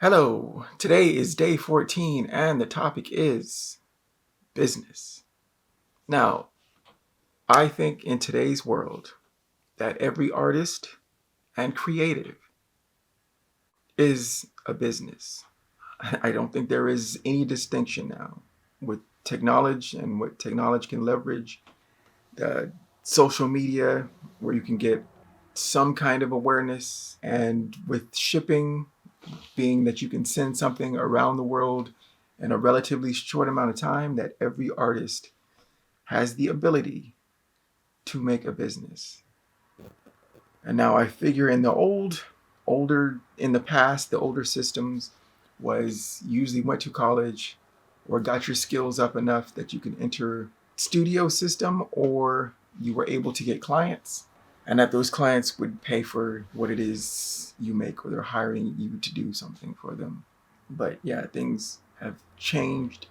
Hello, today is day 14 and the topic is business. Now, I think in today's world that every artist and creative is a business. I don't think there is any distinction now with technology and what technology can leverage, the social media where you can get some kind of awareness, and with shipping being that you can send something around the world in a relatively short amount of time, that every artist has the ability to make a business. And now I figure in the in the past, the older systems was usually went to college or got your skills up enough that you can enter studio system, or you were able to get clients and that those clients would pay for what it is you make, or they're hiring you to do something for them. But yeah, things have changed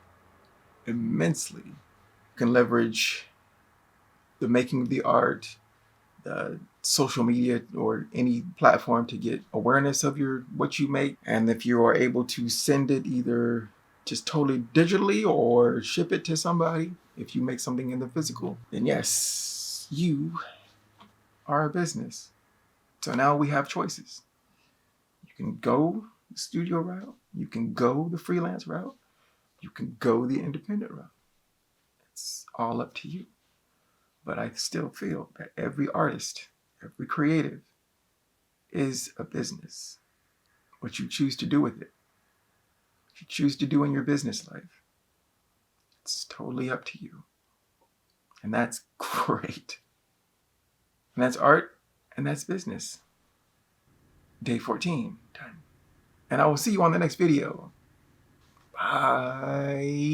immensely. You can leverage the making of the art, the social media, or any platform to get awareness of your what you make. And if you are able to send it either just totally digitally or ship it to somebody, if you make something in the physical, then yes, you are a business. So now we have choices. You can go the studio route, you can go the freelance route, you can go the independent route. It's all up to you. But I still feel that every artist, every creative is a business. What you choose to do with it, what you choose to do in your business life, it's totally up to you. And that's great. And that's art, and that's business. Day 14, done. And I will see you on the next video. Bye.